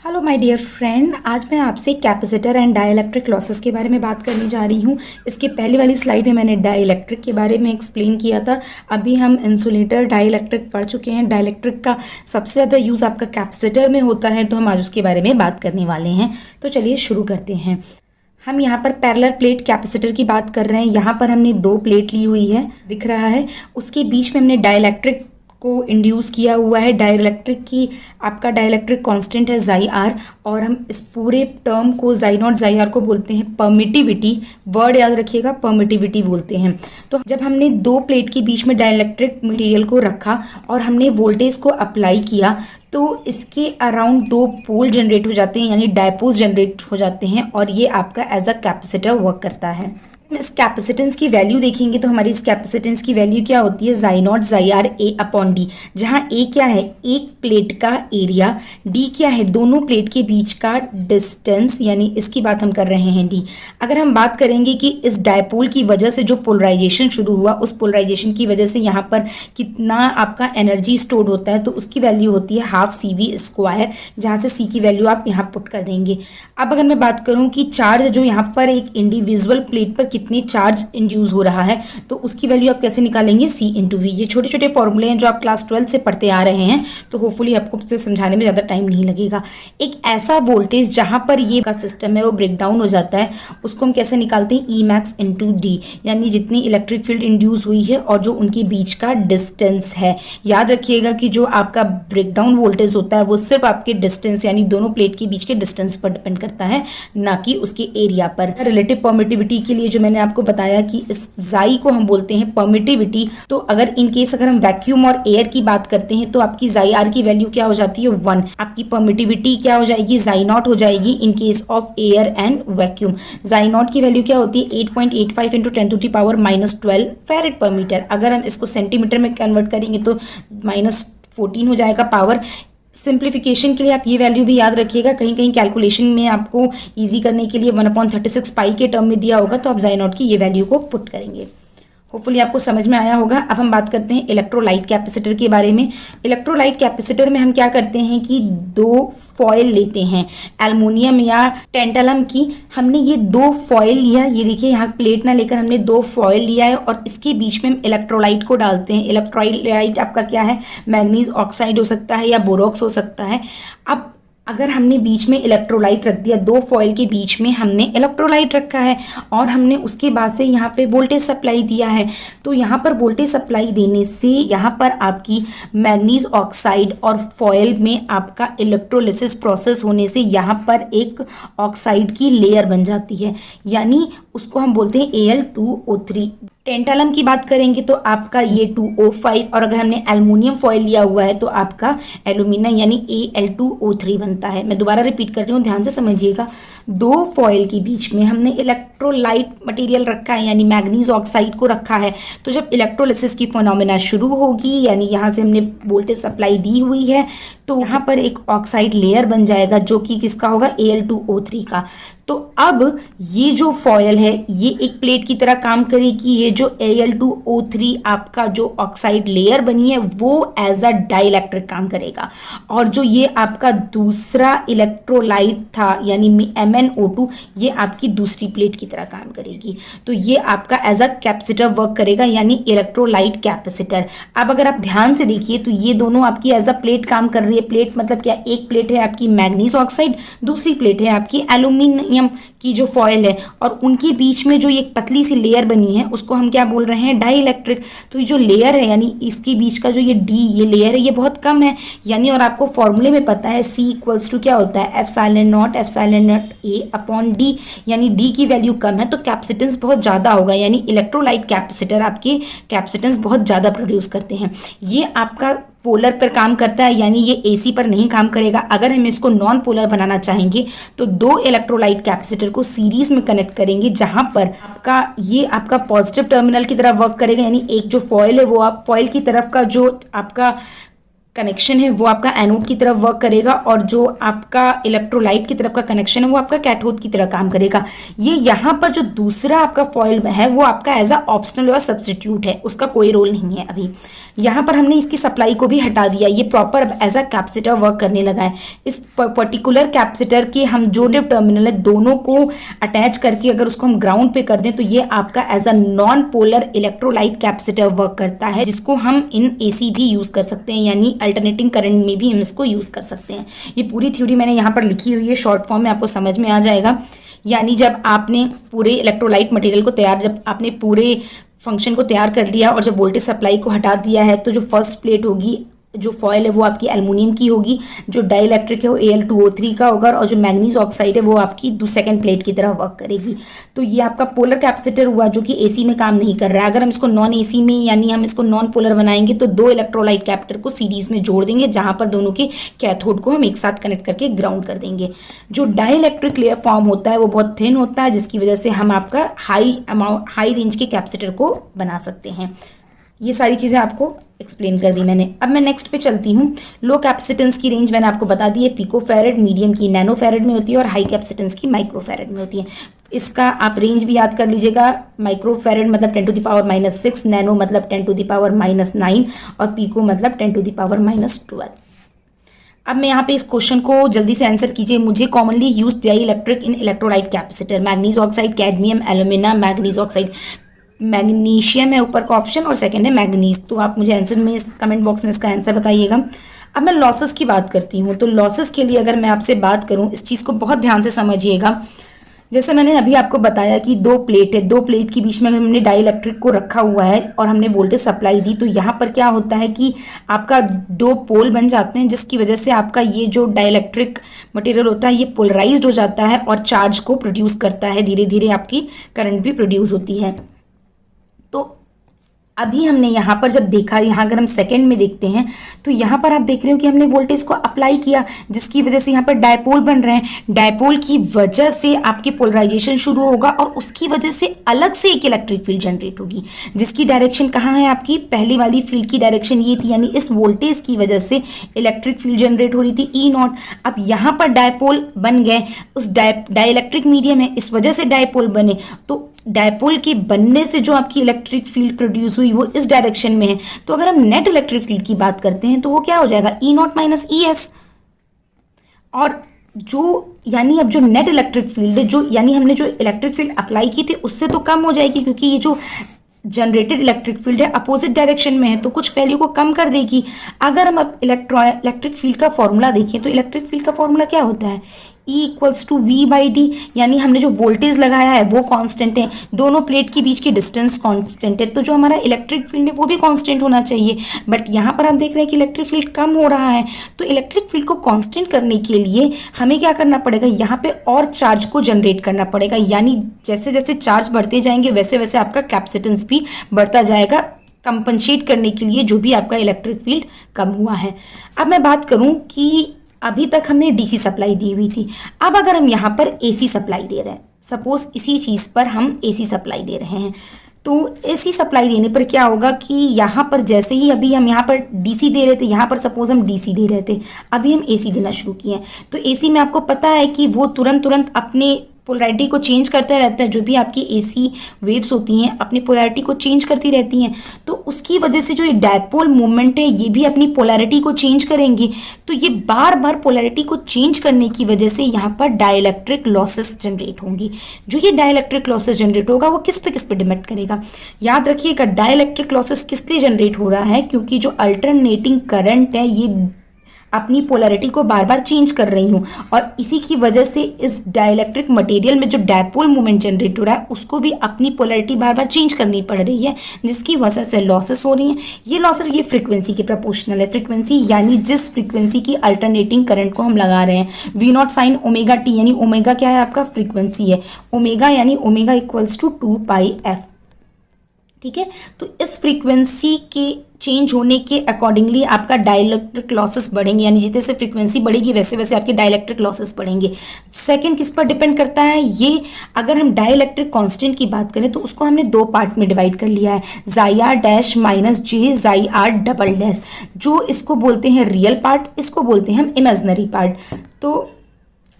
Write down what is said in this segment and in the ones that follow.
Hello my dear friend, आज मैं आपसे कैपेसिटर एंड डाइलेक्ट्रिक लॉसेस के बारे में बात करने जा रही हूँ। इसके पहले वाली स्लाइड में मैंने डाइलेक्ट्रिक के बारे में एक्सप्लेन किया था। अभी हम इंसुलेटर डाइलेक्ट्रिक पढ़ चुके हैं। डाइलेक्ट्रिक का सबसे ज़्यादा यूज़ आपका कैपेसिटर में होता है, तो हम आज उसके बारे में बात करने वाले हैं। तो चलिए शुरू करते हैं। हम यहाँ पर पैरेलल प्लेट कैपेसिटर की बात कर रहे हैं। यहाँ पर हमने दो प्लेट ली हुई है, दिख रहा है। उसके बीच में हमने डाइलेक्ट्रिक को इंड्यूस किया हुआ है। डाइलेक्ट्रिक की आपका डाइलेक्ट्रिक कांस्टेंट है जाई आर, और हम इस पूरे टर्म को जाई नॉट जाई आर को बोलते हैं परमिटिविटी। वर्ड याद रखिएगा, परमिटिविटी बोलते हैं। तो जब हमने दो प्लेट के बीच में डाइलेक्ट्रिक मटेरियल को रखा और हमने वोल्टेज को अप्लाई किया, तो इसके अराउंड दो पोल जनरेट हो जाते हैं, यानी डायपोल्स जनरेट हो जाते हैं, और ये आपका एज अ कैपेसिटर वर्क करता है। इस कैपेसिटेंस की वैल्यू देखेंगे तो हमारी इस कैपेसिटेंस की वैल्यू क्या होती है, जाई नॉट जाई आर ए अपॉन डी, जहाँ ए क्या है, एक प्लेट का एरिया, डी क्या है, दोनों प्लेट के बीच का डिस्टेंस, यानी इसकी बात हम कर रहे हैं डी। अगर हम बात करेंगे कि इस डायपोल की वजह से जो पोलराइजेशन शुरू हुआ, उस पोलराइजेशन की वजह से यहाँ पर कितना आपका एनर्जी स्टोर्ड होता है, तो उसकी वैल्यू होती है हाफ सी वी स्क्वायर, जहाँ से सी की वैल्यू आप यहाँ पुट कर देंगे। अब अगर मैं बात करूँ कि चार्ज जो यहाँ पर एक इंडिविजुअल प्लेट पर कितनी चार्ज इंड्यूस हो रहा है, तो उसकी वैल्यू आप कैसे निकालेंगे, C इंटू वी। ये छोटे छोटे फॉर्मूले हैं जो आप क्लास 12 से पढ़ते आ रहे हैं, तो होपफुली आपको उसे समझाने में ज़्यादा टाइम नहीं लगेगा। एक ऐसा वोल्टेज जहां पर ये का सिस्टम है वो ब्रेक डाउन हो जाता है, उसको हम कैसे निकालते हैं, ई मैक्स इंटू डी, यानी जितनी इलेक्ट्रिक फील्ड इंड्यूस हुई है और जो उनके बीच का डिस्टेंस है। याद रखिएगा कि जो आपका ब्रेक डाउन वोल्टेज होता है वो सिर्फ आपके डिस्टेंस, यानी दोनों प्लेट के बीच के डिस्टेंस पर डिपेंड करता है, ना कि उसके एरिया पर। रिलेटिव परमिटिविटी के लिए जो मैंने आपको बताया कि इस जाई को हम बोलते हैं परमिटिविटी। तो अगर इन केस अगर हम वैक्यूम और एयर की बात करते हैं, तो आपकी जाई आर की वैल्यू क्या हो जाती है, 1। आपकी परमिटिविटी क्या हो जाएगी, जाई नॉट हो जाएगी in case of air and vacuum. जाई नॉट की वैल्यू क्या होती है, 8.85 इंटू 10⁻⁻12 फैरेड पर मीटर। अगर हम इसको सेंटीमीटर में कन्वर्ट करेंगे तो -14 हो जाएगा पावर। सिंप्लीफिकेशन के लिए आप ये वैल्यू भी याद रखिएगा, कहीं कहीं कैलकुलेशन में आपको इजी करने के लिए 1/36 पाई के टर्म में दिया होगा, तो आप जाई नॉट की ये वैल्यू को पुट करेंगे। होपफुली आपको समझ में आया होगा। अब हम बात करते हैं इलेक्ट्रोलाइट कैपेसिटर के बारे में। इलेक्ट्रोलाइट कैपेसिटर में हम क्या करते हैं कि दो फॉयल लेते हैं, एल्युमिनियम या टेंटालम की। हमने ये दो फॉयल लिया, ये देखिए यहाँ प्लेट ना लेकर हमने दो फॉयल लिया है, और इसके बीच में हम इलेक्ट्रोलाइट को डालते हैं। इलेक्ट्रोलाइट आपका क्या है, मैग्नीज ऑक्साइड हो सकता है या बोरोक्स हो सकता है। अब अगर हमने बीच में इलेक्ट्रोलाइट रख दिया, दो फॉयल के बीच में हमने इलेक्ट्रोलाइट रखा है, और हमने उसके बाद से यहाँ पे वोल्टेज सप्लाई दिया है, तो यहाँ पर वोल्टेज सप्लाई देने से यहाँ पर आपकी मैग्नीज ऑक्साइड और फॉयल में आपका इलेक्ट्रोलिसिस प्रोसेस होने से यहाँ पर एक ऑक्साइड की लेयर बन जाती है, यानी उसको हम बोलते हैं Al2O3। टेंटालम की बात करेंगे तो आपका ये 2O5, और अगर हमने एल्युमिनियम फॉयल लिया हुआ है तो आपका एल्यूमिना यानी Al2O3 बनता है। मैं दोबारा रिपीट कर रही हूँ, ध्यान से समझिएगा। दो फॉयल के बीच में हमने इलेक्ट्रोलाइट मटेरियल रखा है, यानी मैग्नीज ऑक्साइड को रखा है। तो जब इलेक्ट्रोलिसिस की फिनोमेना शुरू होगी, यानी यहाँ से हमने वोल्टेज सप्लाई दी हुई है, तो यहाँ पर एक ऑक्साइड लेयर बन जाएगा जो कि किसका होगा, Al2O3 का। तो अब ये जो फॉयल है ये एक प्लेट की तरह काम करेगी। ये जो Al2O3 आपका जो ऑक्साइड लेयर बनी है वो एज अ डाइलेक्ट्रिक काम करेगा, और जो ये आपका दूसरा इलेक्ट्रोलाइट था यानी MnO2, ये आपकी दूसरी प्लेट की तरह काम करेगी। तो ये आपका एज अ कैपेसिटर वर्क करेगा, यानी इलेक्ट्रोलाइट कैपेसिटर। अब अगर आप ध्यान से देखिए तो ये दोनों आपकी एज अ प्लेट काम कर रही है। प्लेट मतलब क्या, एक प्लेट है आपकी मैग्नीज ऑक्साइड, दूसरी प्लेट है आपकी एल्यूमिनियम की जो फॉयल है, और उनके बीच में जो ये पतली सी लेयर बनी है उसको हम क्या बोल रहे हैं, डाइलेक्ट्रिक। तो ये जो लेयर है यानी इसके बीच का जो ये लेयर है ये बहुत कम है, यानी, और आपको फॉर्मूले में पता है C इक्वल्स टू क्या होता है, epsilon not A upon D, यानी D की वैल्यू कम है तो कैपेसिटेंस बहुत ज़्यादा होगा, यानी इलेक्ट्रोलाइट कैपेसिटर आपके कैपेसिटेंस बहुत ज़्यादा प्रोड्यूस करते हैं। ये आपका पोलर पर काम करता है, यानी ये AC पर नहीं काम करेगा। अगर हम इसको नॉन पोलर बनाना चाहेंगे तो दो इलेक्ट्रोलाइट कैपेसिटर को सीरीज में कनेक्ट करेंगे, जहां पर ये आपका पॉजिटिव टर्मिनल की तरह वर्क करेगा, यानी एक जो फॉयल है वो आप फॉयल की तरफ का जो आपका कनेक्शन है वो आपका एनोड की तरफ वर्क करेगा, और जो आपका इलेक्ट्रोलाइट की तरफ का कनेक्शन है वो आपका कैथोड की तरह काम करेगा। ये यहाँ पर जो दूसरा आपका फॉयल है वो आपका एज अ ऑप्शनल और सब्स्टिट्यूट है, उसका कोई रोल नहीं है अभी। यहाँ पर हमने इसकी सप्लाई को भी हटा दिया, ये प्रॉपर अब एज अ कैपेसिटर वर्क करने लगा है। इस पर्टिकुलर कैपेसिटर के हम जो टर्मिनल है दोनों को अटैच करके अगर उसको हम ग्राउंड पे कर दें तो ये आपका as a non polar electrolyte capacitor work करता है, जिसको हम इन एसी भी यूज कर सकते हैं, यानी अल्टरनेटिंग करंट में भी हम इसको यूज कर सकते हैं। ये पूरी थ्योरी मैंने यहाँ पर लिखी हुई है, शॉर्ट फॉर्म में आपको समझ में आ जाएगा। यानी जब आपने पूरे इलेक्ट्रोलाइट मटेरियल को जब आपने पूरे फंक्शन को तैयार कर लिया और जब वोल्टेज सप्लाई को हटा दिया है, तो जो फर्स्ट प्लेट होगी, जो फॉयल है वो आपकी एल्युमिनियम की होगी, जो डाइइलेक्ट्रिक है वो Al2O3 का होगा और जो मैग्नीज ऑक्साइड है वो आपकी सेकंड प्लेट की तरह वर्क करेगी। तो ये आपका पोलर कैपेसिटर हुआ जो कि एसी में काम नहीं कर रहा है। अगर हम इसको नॉन एसी में यानी हम इसको नॉन पोलर बनाएंगे तो दो इलेक्ट्रोलाइट कैपेसिटर को सीरीज में जोड़ देंगे, जहां पर दोनों के कैथोड को हम एक साथ कनेक्ट करके ग्राउंड कर देंगे। जो डाइइलेक्ट्रिक लेयर फॉर्म होता है वो बहुत थिन होता है, जिसकी वजह से हम आपका हाई रेंज के कैपेसिटर को बना सकते हैं। ये सारी चीज़ें आपको एक्सप्लेन कर दी मैंने। अब मैं नेक्स्ट पे चलती हूँ। लो कैपेसिटेंस की रेंज मैंने आपको बता दी है, पिकोफैरेड, मीडियम की नैनोफैरेड में होती है और हाई कैपेसिटेंस की माइक्रोफैरेड में होती है। इसका आप रेंज भी याद कर लीजिएगा। माइक्रोफैरेड मतलब 10⁻⁻6, नैनो मतलब 10⁻⁹ और पिको मतलब 10⁻⁻12। अब मैं यहाँ पे इस क्वेश्चन को जल्दी से आंसर कीजिए। मुझे commonly used dielectric in electrolyte capacitor, manganese oxide, cadmium, alumina, manganese oxide, magnesium है ऊपर का ऑप्शन और सेकंड है मैग्नीज। तो आप मुझे आंसर में कमेंट बॉक्स में इसका आंसर बताइएगा। अब मैं लॉसेस की बात करती हूँ। तो लॉसेस के लिए अगर मैं आपसे बात करूँ, इस चीज़ को बहुत ध्यान से समझिएगा। जैसे मैंने अभी आपको बताया कि दो प्लेट है, दो प्लेट के बीच में अगर हमने डाइइलेक्ट्रिक को रखा हुआ है और हमने वोल्टेज सप्लाई दी, तो यहाँ पर क्या होता है कि आपका दो पोल बन जाते हैं, जिसकी वजह से आपका ये जो डाइइलेक्ट्रिक मटेरियल होता है ये पोलराइज्ड हो जाता है और चार्ज को प्रोड्यूस करता है। धीरे धीरे आपकी करंट भी प्रोड्यूस होती है। तो अभी हमने यहाँ पर जब देखा, यहाँ अगर हम सेकंड में देखते हैं तो यहाँ पर आप देख रहे हो कि हमने वोल्टेज को अप्लाई किया, जिसकी वजह से यहाँ पर डायपोल बन रहे हैं। डायपोल की वजह से आपकी पोलराइजेशन शुरू होगा और उसकी वजह से अलग से एक इलेक्ट्रिक फील्ड जनरेट होगी, जिसकी डायरेक्शन कहाँ है, आपकी पहली वाली फील्ड की डायरेक्शन ये थी, यानी इस वोल्टेज की वजह से इलेक्ट्रिक फील्ड जनरेट हो रही थी E0। अब यहाँ पर डायपोल बन गए, उस डाइइलेक्ट्रिक मीडियम है, इस वजह से डायपोल बने, तो डायपोल के बनने से जो आपकी इलेक्ट्रिक फील्ड प्रोड्यूस हुई वो इस डायरेक्शन में है। तो अगर हम नेट इलेक्ट्रिक फील्ड की बात करते हैं तो वो क्या हो जाएगा, E0 - ES। और जो यानी अब जो नेट इलेक्ट्रिक फील्ड है, जो यानी हमने जो इलेक्ट्रिक फील्ड अप्लाई की थी उससे तो कम हो जाएगी, क्योंकि ये जो जनरेटेड इलेक्ट्रिक फील्ड है अपोजिट डायरेक्शन में है, तो कुछ वैल्यू को कम कर देगी। अगर हम अब इलेक्ट्रिक फील्ड का फॉर्मूला देखें तो इलेक्ट्रिक फील्ड का फॉर्मूला क्या होता है, E = V/D। यानी हमने जो वोल्टेज लगाया है वो कांस्टेंट है, दोनों प्लेट के बीच की डिस्टेंस कांस्टेंट है, तो जो हमारा इलेक्ट्रिक फील्ड है वो भी कांस्टेंट होना चाहिए। बट यहाँ पर आप देख रहे हैं कि इलेक्ट्रिक फील्ड कम हो रहा है, तो इलेक्ट्रिक फील्ड को कांस्टेंट करने के लिए हमें क्या करना पड़ेगा, यहाँ पे और चार्ज को जनरेट करना पड़ेगा। यानी जैसे जैसे चार्ज बढ़ते जाएंगे वैसे वैसे आपका कैपेसिटेंस भी बढ़ता जाएगा, कंपनसेट करने के लिए जो भी आपका इलेक्ट्रिक फील्ड कम हुआ है। अब मैं बात करूँ कि अभी तक हमने डीसी सप्लाई दी हुई थी, अब अगर हम यहाँ पर एसी सप्लाई दे रहे हैं, सपोज इसी चीज़ पर हम एसी सप्लाई दे रहे हैं, तो एसी सप्लाई देने पर क्या होगा कि यहाँ पर जैसे ही अभी हम यहाँ पर डीसी दे रहे थे, यहाँ पर सपोज हम डीसी दे रहे थे, अभी हम एसी देना शुरू किए, तो एसी में आपको पता है कि वो तुरंत अपने पोलैरिटी को चेंज करता रहता है। जो भी आपकी एसी वेव्स होती हैं अपनी पोलैरिटी को चेंज करती रहती हैं, तो उसकी वजह से जो ये डायपोल मूवमेंट है ये भी अपनी पोलैरिटी को चेंज करेंगी। तो ये बार बार पोलैरिटी को चेंज करने की वजह से यहाँ पर डाइइलेक्ट्रिक लॉसेस जनरेट होंगी। जो ये डाइइलेक्ट्रिक लॉसेस जनरेट होगा वो किस पे डिपेंड करेगा, याद रखिएगा। डाइइलेक्ट्रिक लॉसेस किस लिए जनरेट हो रहा है, क्योंकि जो अल्टरनेटिंग करंट है ये अपनी पोलैरिटी को बार बार चेंज कर रही हूँ, और इसी की वजह से इस डाइइलेक्ट्रिक मटेरियल में जो डायपोल मूवमेंट जनरेट हो रहा है उसको भी अपनी पोलैरिटी बार बार चेंज करनी पड़ रही है, जिसकी वजह से लॉसेस हो रही हैं। ये लॉसेस ये फ्रीक्वेंसी के प्रोपोर्शनल है। फ्रीक्वेंसी यानी जिस फ्रीक्वेंसी की अल्टरनेटिंग करंट को हम लगा रहे हैं, V0 sin ω t, यानी ओमेगा क्या है आपका फ्रीक्वेंसी है, ओमेगा यानी ओमेगा = 2πf। ठीक है, तो इस फ्रीक्वेंसी के चेंज होने के अकॉर्डिंगली आपका डाइइलेक्ट्रिक लॉसेस बढ़ेंगे, यानी जितने से फ्रीक्वेंसी बढ़ेगी वैसे वैसे आपके डाइइलेक्ट्रिक लॉसेस बढ़ेंगे। सेकंड किस पर डिपेंड करता है, ये अगर हम डाइइलेक्ट्रिक कांस्टेंट की बात करें तो उसको हमने दो पार्ट में डिवाइड कर लिया है, Xi r - j Xi r'। जो इसको बोलते हैं रियल पार्ट, इसको बोलते हैं हम इमेजिनरी पार्ट। तो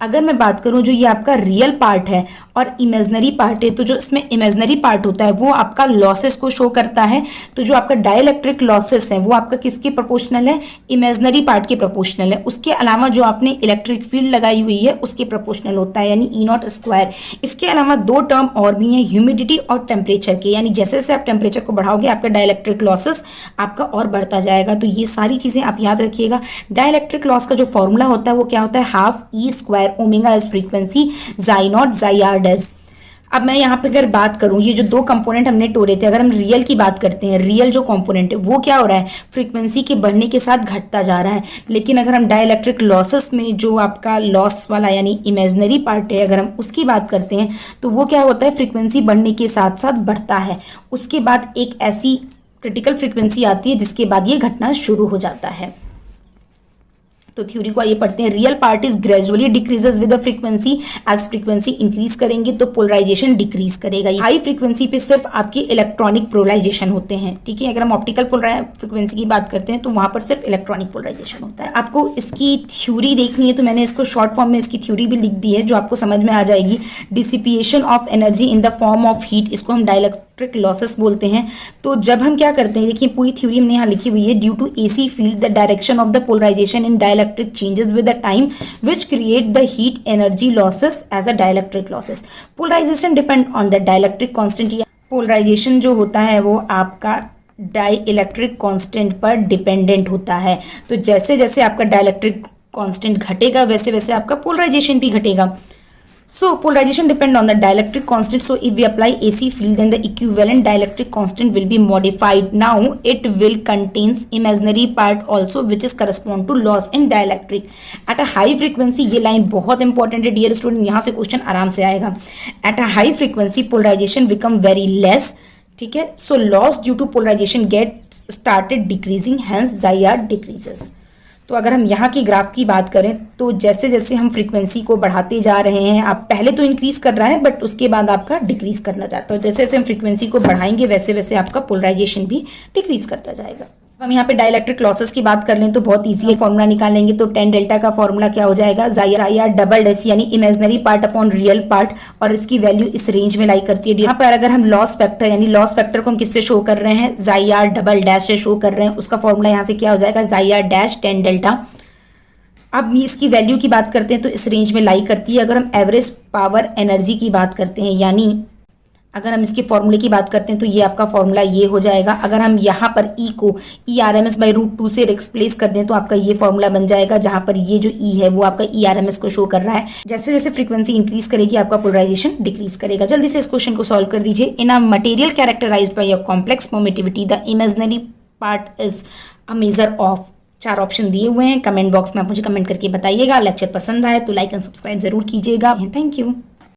अगर मैं बात करूं जो ये आपका रियल पार्ट है और इमेजनरी पार्ट है, तो जो इसमें इमेजनरी पार्ट होता है वो आपका लॉसेस को शो करता है। तो जो आपका डाइलेक्ट्रिक लॉसेस है वो आपका किसके प्रोपोर्शनल है, इमेजनरी पार्ट के प्रोपोर्शनल है। उसके अलावा जो आपने इलेक्ट्रिक फील्ड लगाई हुई है उसके प्रोपोर्शनल होता है, यानी E0 स्क्वायर। इसके अलावा दो टर्म और भी हैं, ह्यूमिडिटी और टेम्परेचर के, यानी जैसे जैसे आप टेम्परेचर को बढ़ाओगे आपका डाइलेक्ट्रिक लॉसेस आपका और बढ़ता जाएगा। तो ये सारी चीजें आप याद रखिएगा। डाइलेक्ट्रिक लॉस का जो फॉर्मूला होता है वो क्या होता है, half E square omega is frequency, जाई नॉट जाई आर डैश। अब मैं यहाँ पे अगर बात करूँ, ये जो दो कंपोनेंट हमने तोड़े थे, अगर हम रियल की बात करते हैं, रियल जो कंपोनेंट है वो क्या हो रहा है, फ्रीक्वेंसी के बढ़ने के साथ घटता जा रहा है। लेकिन अगर हम डाइलेक्ट्रिक लॉसेस में जो आपका लॉस वाला यानी इमेजनरी पार्ट है, अगर हम उसकी बात करते हैं तो वो क्या होता है, फ्रीक्वेंसी बढ़ने के साथ साथ बढ़ता है। उसके बाद एक ऐसी क्रिटिकल फ्रीक्वेंसी आती है जिसके बाद ये घटना शुरू हो जाता है। तो थ्योरी को आइए पढ़ते हैं। Real part is gradually decreases with the frequency, as frequency increase करेंगे तो पोलराइजेशन डिक्रीज करेगा। हाई फ्रीक्वेंसी पे सिर्फ आपके इलेक्ट्रॉनिक पोलराइजेशन होते हैं, ठीक है। अगर हम ऑप्टिकल फ्रीक्वेंसी की बात करते हैं तो वहां पर सिर्फ इलेक्ट्रॉनिक पोलराइजेशन होता है। आपको इसकी थ्योरी देखनी है तो मैंने इसको शॉर्ट फॉर्म में इसकी थ्योरी भी लिख दी है जो आपको समझ में आ जाएगी। Dissipation of energy in the form of heat, इसको हम डाइलेक्ट्रिक लॉसेस बोलते हैं। तो जब हम क्या करते हैं, देखिए पूरी थ्योरी हमने यहाँ लिखी हुई है। Due to AC field the direction of the polarisation in dielectric changes with the time which create the heat energy losses as a dielectric losses. Polarisation depend on the dielectric constant. Polarisation जो होता है वो आपका dielectric constant पर dependent होता है। तो जैसे जैसे आपका डाइलेक्ट्रिक कांस्टेंट घटेगा वैसे वैसे आपका पोलराइजेशन भी घटेगा। So polarization depend on the dielectric constant. So if we apply AC field, then the equivalent dielectric constant will be modified. Now it will contains imaginary part also, which is correspond to loss in dielectric at a high frequency. ये line बहुत important है dear student, यहाँ से question आराम से आएगा। At a high frequency polarization become very less, ठीक है। So loss due to polarization get started decreasing, hence ZR decreases. तो अगर हम यहाँ की ग्राफ की बात करें तो जैसे जैसे हम फ्रीक्वेंसी को बढ़ाते जा रहे हैं, आप पहले तो इंक्रीज कर रहा है बट उसके बाद आपका डिक्रीज करना चाहता है। जैसे जैसे हम फ्रीक्वेंसी को बढ़ाएंगे वैसे वैसे आपका पोलराइजेशन भी डिक्रीज करता जाएगा। हम यहाँ पे डाइलेक्ट्रिक लॉसेस की बात कर लें तो बहुत इजी है, फॉर्मूला निकालेंगे तो टेन डेल्टा का फॉर्मूला क्या हो जाएगा, जाई आर डबल डैश, यानी imaginary part upon real part, और इसकी वैल्यू इस रेंज में लाई करती है। यहाँ पर अगर हम लॉस फैक्टर यानी लॉस फैक्टर को हम किससे शो कर रहे हैं, जाई आर डबल डैश से शो कर रहे हैं, उसका फॉर्मूला यहाँ से क्या हो जाएगा, जाई आर डैश टेन डेल्टा। अब इसकी वैल्यू की बात करते हैं तो इस रेंज में लाई करती है। अगर हम एवरेज पावर एनर्जी की बात करते हैं, यानी अगर हम इसके फॉर्मूले की बात करते हैं तो ये आपका फॉर्मूला ये हो जाएगा। अगर हम यहाँ पर ई को ERMS/√2 से रिप्लेस कर दें तो आपका ये फॉर्मूला बन जाएगा, जहां पर ये जो ई है वो आपका ERMS को शो कर रहा है। जैसे जैसे फ्रीक्वेंसी इंक्रीज करेगी आपका पोलराइजेशन डिक्रीज करेगा। जल्दी से इस क्वेश्चन को सॉल्व कर दीजिए। In a material characterized by a complex permittivity the imaginary part is a measure of. 4 option दिए हुए हैं, कमेंट बॉक्स में आप मुझे कमेंट करके बताइएगा। लेक्चर पसंद आए तो लाइक एंड सब्सक्राइब जरूर कीजिएगा। Thank you.